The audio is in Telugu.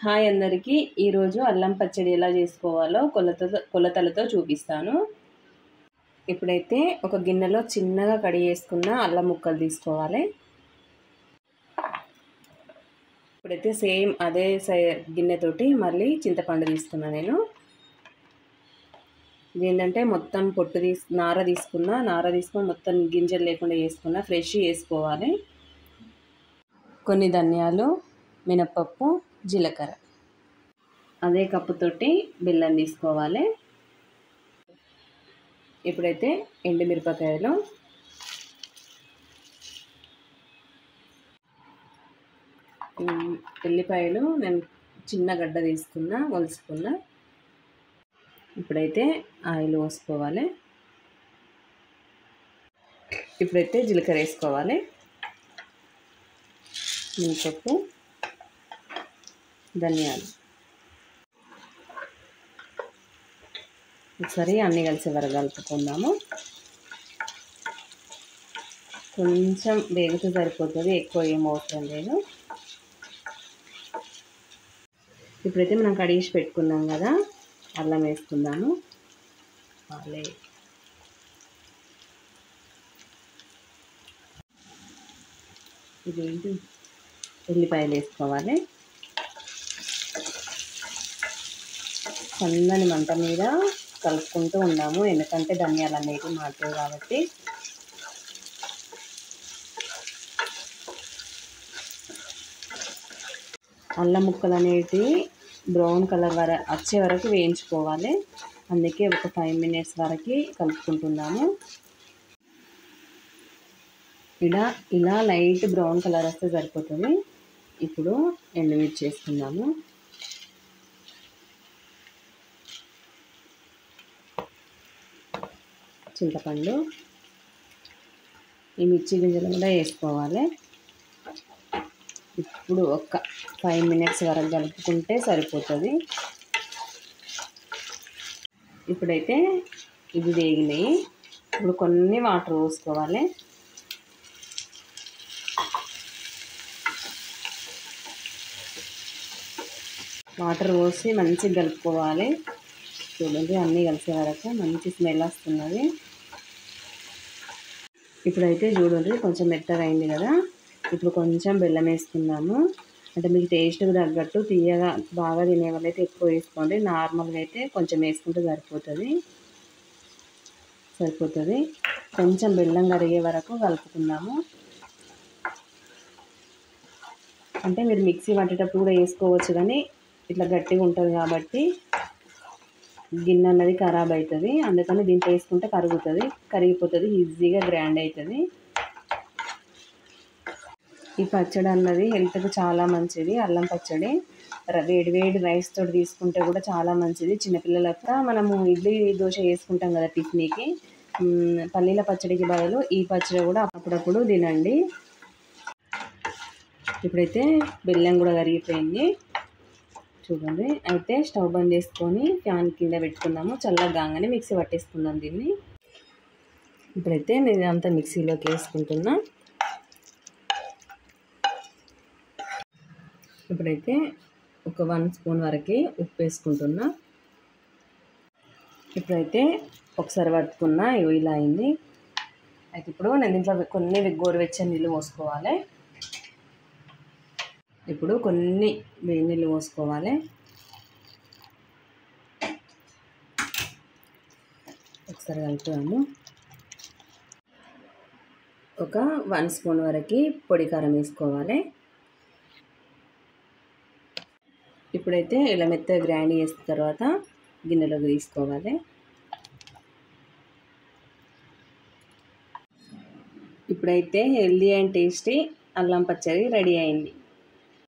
హాయ్ అందరికీ. ఈరోజు అల్లం పచ్చడి ఎలా చేసుకోవాలో కొలతలతో చూపిస్తాను. ఇప్పుడైతే ఒక గిన్నెలో చిన్నగా కడిగేసుకున్న అల్లం ముక్కలు తీసుకోవాలి. ఇప్పుడైతే సేమ్ అదే గిన్నెతోటి మళ్ళీ చింతపండు తీసుకున్నా నేను. ఇదేంటంటే మొత్తం పొట్టు నార తీసుకొని మొత్తం గింజలు లేకుండా వేసుకున్నా. ఫ్రెష్ వేసుకోవాలి. కొన్ని ధనియాలు, మినపప్పు, జీలకర్ర. అదే కప్పుతోటి బెల్లం తీసుకోవాలి. ఇప్పుడైతే ఎండుమిరపకాయలు, ఎల్లిపాయలు నేను చిన్న గడ్డ తీసుకున్నా, ఒలుసుకున్నా. ఇప్పుడైతే ఆయిల్ పోసుకోవాలి. ఇప్పుడైతే జీలకర్ర వేసుకోవాలి, మినపప్పు, ధనియాలు. ఒకసారి అన్నీ కలిసి కలుపుకుందాము. కొంచెం వేగితే సరిపోతుంది, ఎక్కువ ఏం అవసరం లేదు. ఇప్పుడైతే మనం కడిగేసి పెట్టుకున్నాం కదా, అల్లం వేసుకుందాము. ఇదేంటి, ఉల్లిపాయలు వేసుకోవాలి. సన్నని మంట మీద కలుపుకుంటూ ఉన్నాము, ఎందుకంటే ధనియాలు అనేవి మారుతాయి కాబట్టి. అల్లం ముక్కలు అనేవి బ్రౌన్ కలర్ వచ్చే వరకు వేయించుకోవాలి. అందుకే ఒక 5 minutes వరకు కలుపుకుంటున్నాము. ఇలా లైట్ బ్రౌన్ కలర్ వస్తే సరిపోతుంది. ఇప్పుడు ఎండుమిర్చి వేసుకుందాము. చింతపండు, ఈ మిర్చి గింజలు కూడా వేసుకోవాలి. ఇప్పుడు ఒక 5 minutes వరకు కలుపుకుంటే సరిపోతుంది. ఇప్పుడైతే ఇది వేగినాయి. ఇప్పుడు కొన్ని వాటర్ పోసుకోవాలి. వాటర్ పోసి మంచిగా కలుపుకోవాలి. చూడండి, అన్నీ కలిసే వరకు మంచి స్మెల్ వస్తున్నది. ఇప్పుడైతే చూడండి, కొంచెం మెత్తగా అయింది కదా. ఇప్పుడు కొంచెం బెల్లం వేసుకుందాము. అంటే మీకు టేస్ట్కి తగ్గట్టు తీయగా బాగా తినే వాళ్ళైతే ఎక్కువ వేసుకోండి. నార్మల్గా అయితే కొంచెం వేసుకుంటే సరిపోతుంది. కొంచెం బెల్లం కరిగే వరకు కలుపుకుందాము. అంటే మీరు మిక్సీ పట్టేటప్పుడు కూడా వేసుకోవచ్చు, కానీ ఇట్లా గట్టిగా ఉంటుంది కాబట్టి గిన్నె అన్నది ఖరాబ్ అవుతుంది. అందుకని దీంట్లో వేసుకుంటే కరిగిపోతుంది, ఈజీగా గ్రైండ్ అవుతుంది. ఈ పచ్చడి అన్నది హెల్త్కి చాలా మంచిది. అల్లం పచ్చడి వేడి రైస్ తోటి తీసుకుంటే కూడా చాలా మంచిది. చిన్నపిల్లలకు మనము ఇడ్లీ దోశ వేసుకుంటాం కదా టిఫిన్కి, పల్లీల పచ్చడికి బదులు ఈ పచ్చడి కూడా అప్పుడప్పుడు తినండి. ఇప్పుడైతే బెల్లం కూడా కరిగిపోయింది చూడండి. అయితే స్టవ్ బంద్ చేసుకొని ఫ్యాన్ కింద పెట్టుకుందాము. చల్లగా కాగానే మిక్సీ పట్టేసుకుందాం దీన్ని. ఇప్పుడైతే నేను అంతా మిక్సీలోకి వేసుకుంటున్నా. ఇప్పుడైతే ఒక 1 స్పూన్ వరకు ఉప్పు వేసుకుంటున్నా. ఇప్పుడైతే ఒకసారి పట్టుకున్నా, ఇలా అయింది. అయితే ఇప్పుడు నేను దీంట్లో కొన్ని గోరువెచ్చని నీళ్ళు పోసుకోవాలి. ఇప్పుడు కొన్ని వేడి నీళ్ళు పోసుకోవాలి. ఒకసారి కలుపుదాము. ఒక 1 స్పూన్ వరకు పొడి కారం వేసుకోవాలి. ఇప్పుడైతే ఇలా మెత్తగా గ్రైండ్ చేసిన తర్వాత గిన్నెలోకి తీసుకోవాలి. ఇప్పుడైతే హెల్దీ అండ్ టేస్టీ అల్లం పచ్చడి రెడీ అయింది.